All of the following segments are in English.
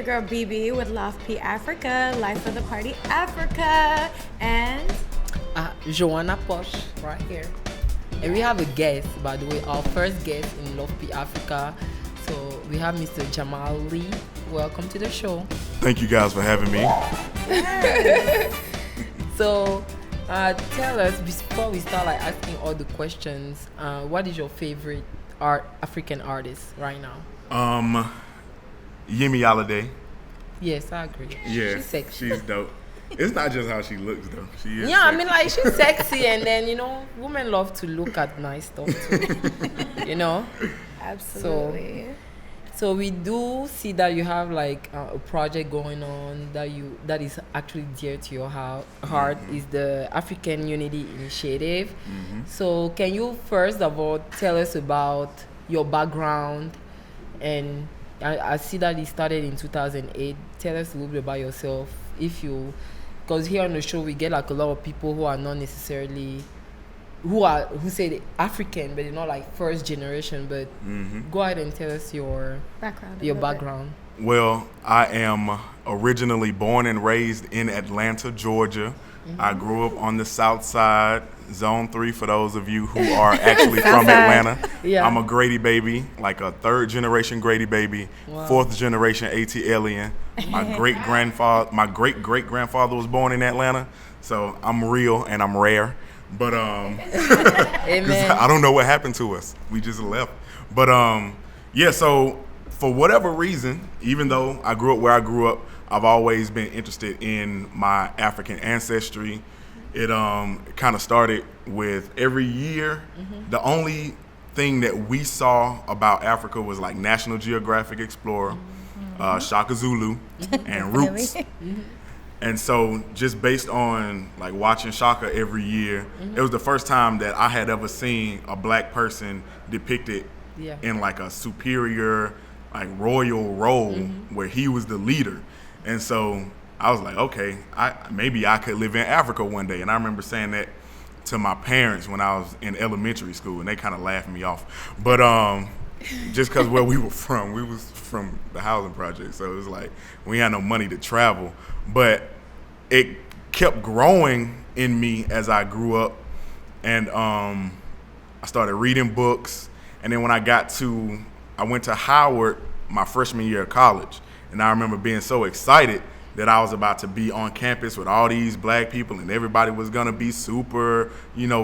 your girl BeeBee with LoftP Africa, Life of the Party Africa, and Joanna Posh right here. And we have a guest, by the way, our first guest in LoftP Africa. So we have Mr. Jamal Lee. Welcome to the show. Thank you guys for having me. So tell us, before we start asking all the questions, what is your favorite African artist right now? Yemi Alade. Yes, I agree. Yeah, she's sexy. She's dope. It's not just how she looks though. She is. Yeah, sexy. I mean she's sexy, and then women love to look at nice stuff too. Absolutely. So we do see that you have a project going on that is actually dear to your heart. Mm-hmm. Is the Afrikan Unity Initiative. Mm-hmm. So can you first of all tell us about your background? And I see that it started in 2008. Tell us a little bit about yourself, because here on the show we get a lot of people who are not necessarily who say African, but they're not first generation. But go ahead and tell us your background. Well, I am originally born and raised in Atlanta, Georgia. Mm-hmm. I grew up on the South Side, Zone 3 for those of you who are actually from Atlanta. Yeah. I'm a Grady baby, like a third generation Grady baby, fourth generation ATLian. My great great grandfather was born in Atlanta, so I'm real and I'm rare. But Amen. I don't know what happened to us. We just left. But so for whatever reason, even though I grew up where I grew up, I've always been interested in my African ancestry. It kind of started with every year. Mm-hmm. The only thing that we saw about Africa was National Geographic Explorer, Shaka Zulu, and Roots. Mm-hmm. And so just based on watching Shaka every year, it was the first time that I had ever seen a black person depicted in a superior, royal role where he was the leader. And so I was like, okay, maybe I could live in Africa one day. And I remember saying that to my parents when I was in elementary school, and they kind of laughed me off. But just because where we was from the housing project, so it was we had no money to travel. But it kept growing in me as I grew up, and I started reading books. And then when I went to Howard my freshman year of college, and I remember being so excited that I was about to be on campus with all these black people, and everybody was gonna be super,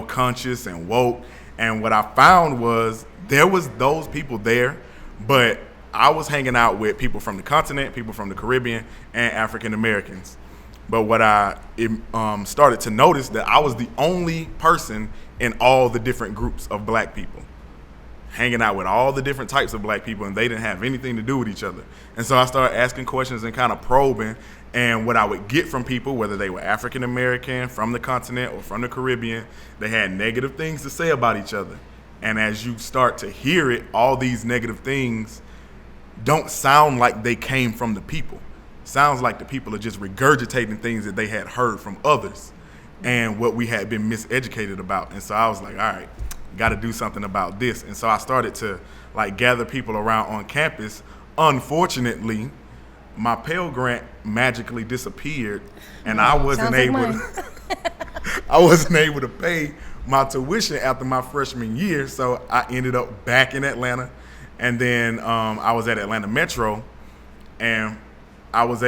conscious and woke. And what I found was there was those people there, but I was hanging out with people from the continent, people from the Caribbean, and African Americans. But what I started to notice that I was the only person in all the different groups of black people, hanging out with all the different types of black people, and they didn't have anything to do with each other. And so I started asking questions and kind of probing, and what I would get from people, whether they were African American, from the continent, or from the Caribbean, they had negative things to say about each other. And as you start to hear it, all these negative things don't sound like they came from the people. Sounds like the people are just regurgitating things that they had heard from others and what we had been miseducated about. And so I was like, all right, got to do something about this. And so I started to gather people around on campus. Unfortunately, my Pell Grant magically disappeared, and I wasn't able to pay my tuition after my freshman year. So I ended up back in Atlanta, and then I was at Atlanta Metro, and I was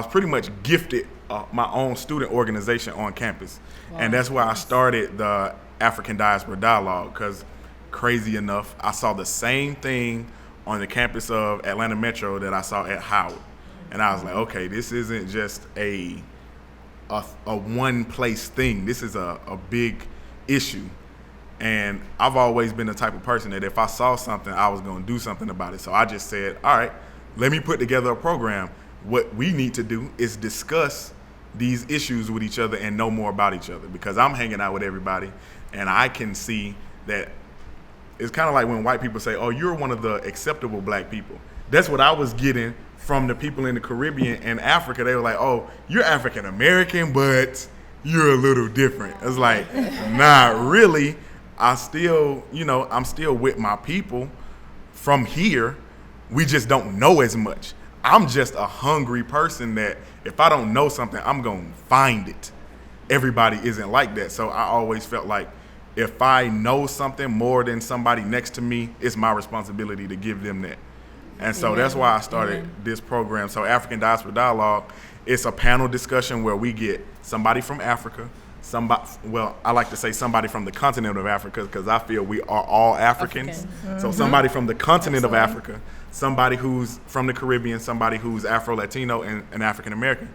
pretty much gifted my own student organization on campus. Wow. And that's where I started the African Diaspora Dialogue, because crazy enough, I saw the same thing on the campus of Atlanta Metro that I saw at Howard. And I was like, okay, this isn't just a one place thing. This is a big issue. And I've always been the type of person that if I saw something, I was going to do something about it. So I just said, all right, let me put together a program. What we need to do is discuss these issues with each other and know more about each other, because I'm hanging out with everybody and I can see that it's kind of like when white people say, oh, you're one of the acceptable black people. That's what I was getting from the people in the Caribbean and Africa. They were like, oh, you're African American, but you're a little different. It's like, nah, really, I'm still with my people from here. We just don't know as much. I'm just a hungry person that if I don't know something, I'm going to find it. Everybody isn't like that. So I always felt like if I know something more than somebody next to me, it's my responsibility to give them that. And so that's why I started this program. So African Diaspora Dialogue, it's a panel discussion where we get somebody from Africa, I like to say somebody from the continent of Africa because I feel we are all Africans. So somebody from the continent of Africa, somebody who's from the Caribbean, somebody who's Afro-Latino and African-American,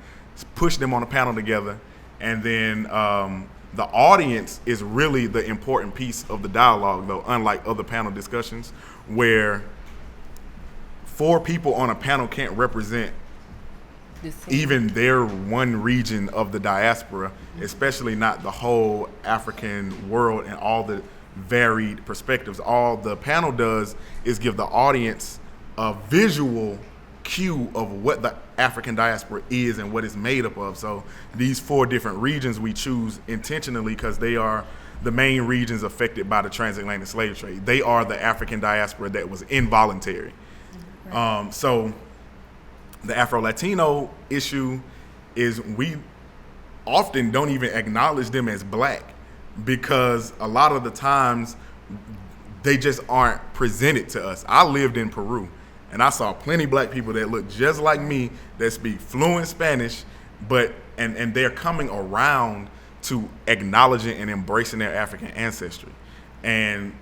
push them on a panel together. And then the audience is really the important piece of the dialogue, though, unlike other panel discussions where 4 people on a panel can't represent even their one region of the diaspora, especially not the whole African world and all the varied perspectives. All the panel does is give the audience a visual cue of what the African diaspora is and what it's made up of. So these 4 different regions we choose intentionally because they are the main regions affected by the transatlantic slave trade. They are the African diaspora that was involuntary. So the Afro-Latino issue is we often don't even acknowledge them as black because a lot of the times they just aren't presented to us. I lived in Peru and I saw plenty of black people that look just like me that speak fluent Spanish, but and they're coming around to acknowledging and embracing their African ancestry. And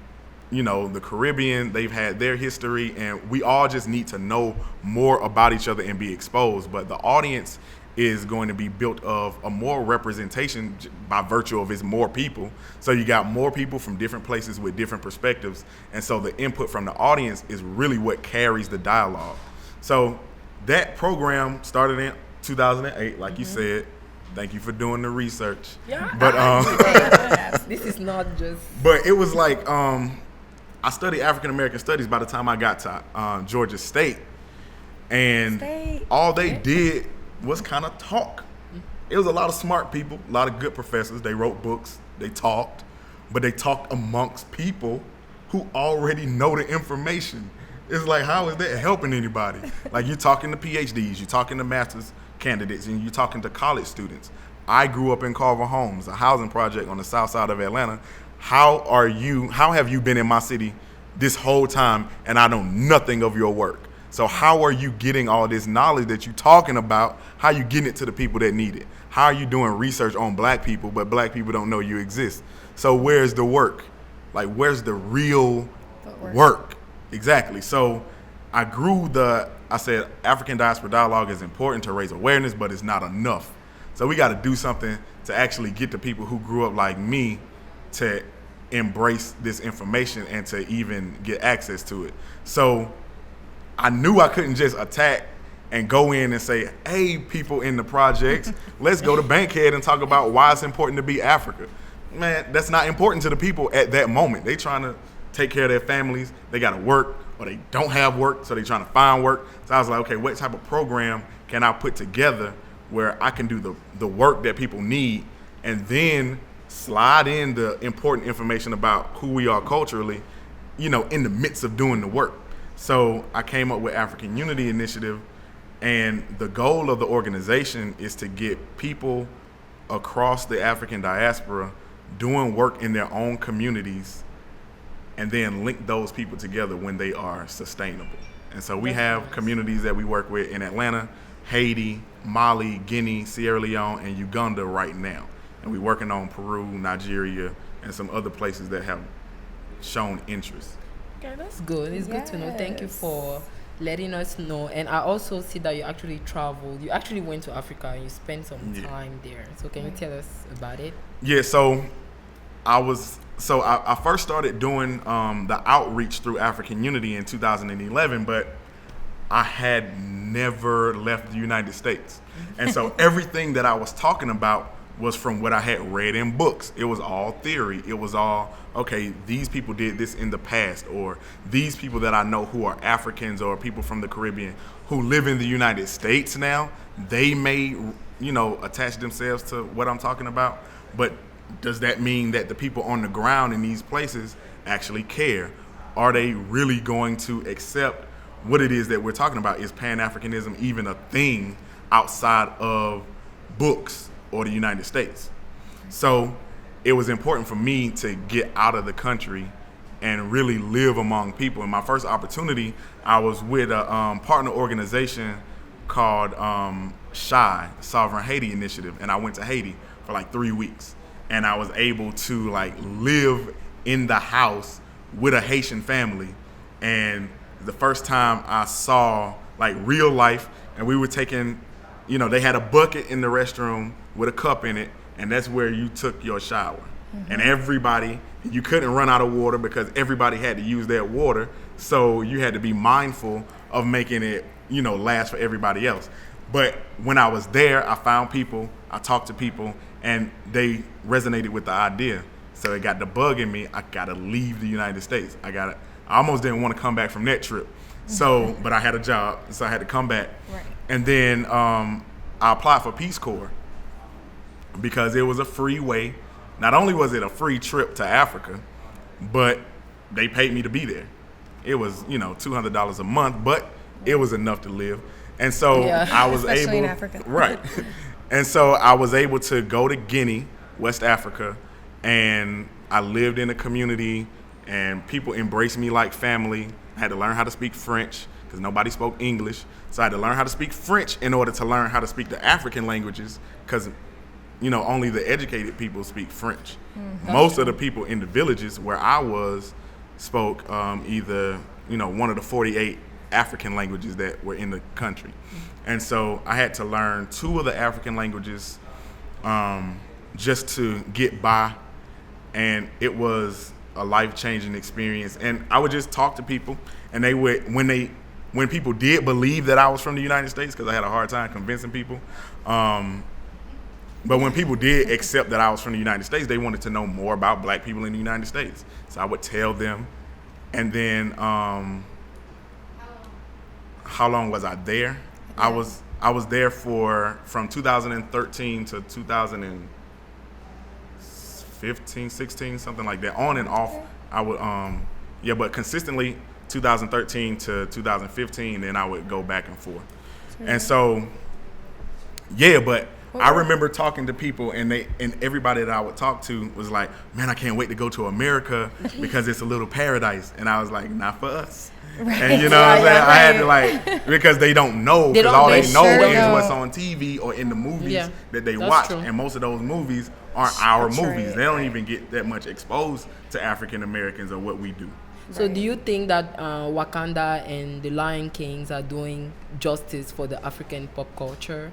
you know, the Caribbean, they've had their history, and we all just need to know more about each other and be exposed. But the audience is going to be built of a more representation by virtue of it's more people. So you got more people from different places with different perspectives. And so the input from the audience is really what carries the dialogue. So that program started in 2008, like you said. Thank you for doing the research. Yeah, but this is not just. But it was like I studied African American studies by the time I got to Georgia State, and all they did was kind of talk. It was a lot of smart people, a lot of good professors. They wrote books, they talked, but they talked amongst people who already know the information. It's like, how is that helping anybody? Like, you're talking to PhDs, you're talking to master's candidates, and you're talking to college students. I grew up in Carver Homes, a housing project on the south side of Atlanta. How have you been in my city this whole time and I know nothing of your work? So how are you getting all this knowledge that you're talking about? How are you getting it to the people that need it? How are you doing research on black people, but black people don't know you exist? So where's the work? Like, where's the real work? Exactly. So I said African Diaspora Dialogue is important to raise awareness, but it's not enough. So we got to do something to actually get the people who grew up like me to embrace this information and to even get access to it. So I knew I couldn't just attack and go in and say, hey, people in the projects, let's go to Bankhead and talk about why it's important to be Africa. Man, that's not important to the people at that moment. They trying to take care of their families. They got to work, or they don't have work, so they trying to find work. So I was like, okay, what type of program can I put together where I can do the work that people need, and then slide in the important information about who we are culturally, you know, in the midst of doing the work. So I came up with Afrikan Unity Initiative, and the goal of the organization is to get people across the African diaspora doing work in their own communities and then link those people together when they are sustainable. And so we have communities that we work with in Atlanta, Haiti, Mali, Guinea, Sierra Leone, and Uganda right now. And we're working on Peru, Nigeria, and some other places that have shown interest. Okay, that's good. It's good to know. Thank you for letting us know. And I also see that you actually traveled. You actually went to Africa and you spent some time there. So can you tell us about it? Yeah, so I first started doing the outreach through Afrikan Unity in 2011, but I had never left the United States. And so everything that I was talking about was from what I had read in books. It was all theory. It was all, okay, these people did this in the past, or these people that I know who are Africans or people from the Caribbean who live in the United States now, they may, you know, attach themselves to what I'm talking about. But does that mean that the people on the ground in these places actually care? Are they really going to accept what it is that we're talking about. Is Pan-Africanism even a thing outside of books or the United States? So it was important for me to get out of the country and really live among people. And my first opportunity, I was with a partner organization called SHI, Sovereign Haiti Initiative, and I went to Haiti for like 3 weeks, and I was able to like live in the house with a Haitian family. And the first time I saw like real life, and we were taking, you know, they had a bucket in the restroom with a cup in it, and that's where you took your shower. And everybody, you couldn't run out of water because everybody had to use their water, so you had to be mindful of making it, you know, last for everybody else. But when I was there, I found people, I talked to people, and they resonated with the idea. So it got the bug in me. I gotta leave the United States. I almost didn't want to come back from that trip. So, but I had a job, so I had to come back. Right. And then I applied for Peace Corps because it was a free way. Not only was it a free trip to Africa, but they paid me to be there. It was, you know, $200 a month, but it was enough to live. And so I was Especially able, in Africa. right. And so I was able to go to Guinea, West Africa, and I lived in a community, and people embraced me like family. I had to learn how to speak French because nobody spoke English. So I had to learn how to speak French in order to learn how to speak the African languages, because, you know, only the educated people speak French. Most of the people in the villages where I was spoke either, you know, one of the 48 African languages that were in the country. And so I had to learn 2 of the African languages just to get by. And it was a life-changing experience. And I would just talk to people, and they would, when people did believe that I was from the United States, because I had a hard time convincing people, but when people did accept that I was from the United States, they wanted to know more about black people in the United States. So I would tell them. And then how long was I there? I was there from 2013 to 2015, 16, something like that, on and off. I would but consistently 2013 to 2015, then I would go back and forth. And so but I remember talking to people, and everybody that I would talk to was like, man, I can't wait to go to America because it's a little paradise. And I was like, not for us. Right. And you know what I'm saying? I had to like, because they don't know, because all they know is what's on TV or in the movies that they watch. True. And most of those movies aren't our movies. They don't even get that much exposed to African Americans or what we do. So do you think that Wakanda and the Lion Kings are doing justice for the African pop culture?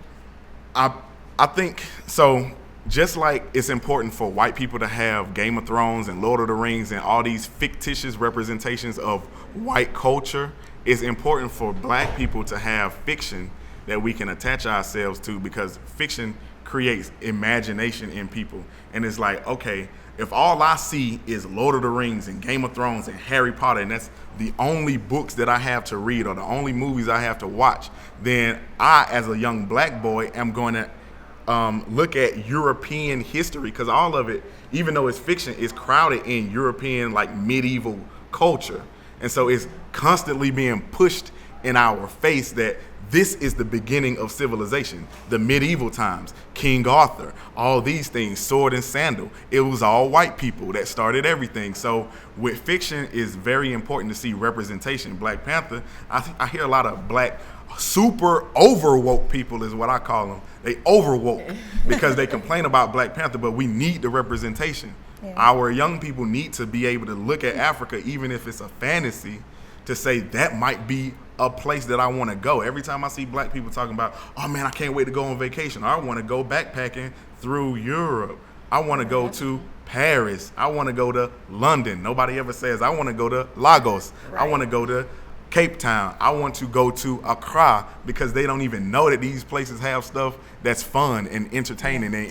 I think so. Just like it's important for white people to have Game of Thrones and Lord of the Rings and all these fictitious representations of white culture, it's important for black people to have fiction that we can attach ourselves to, because fiction creates imagination in people. And it's like, okay, if all I see is Lord of the Rings and Game of Thrones and Harry Potter, and that's the only books that I have to read or the only movies I have to watch, then I, as a young black boy, am going to look at European history, because all of it, even though it's fiction, is crowded in European, like, medieval culture. And so it's constantly being pushed in our face that this is the beginning of civilization. The medieval times, King Arthur, all these things, sword and sandal, it was all white people that started everything. So with fiction, it's very important to see representation. Black Panther, I hear a lot of black super overwoke people is what I call them. They overwoke because they complain about Black Panther, but we need the representation. Yeah. Our young people need to be able to look at Africa, even if it's a fantasy, to say that might be a place that I want to go. Every time I see black people talking about, oh man, I can't wait to go on vacation. I want to go backpacking through Europe. I want to go to Paris. I want to go to London. Nobody ever says, I want to go to Lagos. Right. I want to go to Cape Town. I want to go to Accra, because they don't even know that these places have stuff that's fun and entertaining and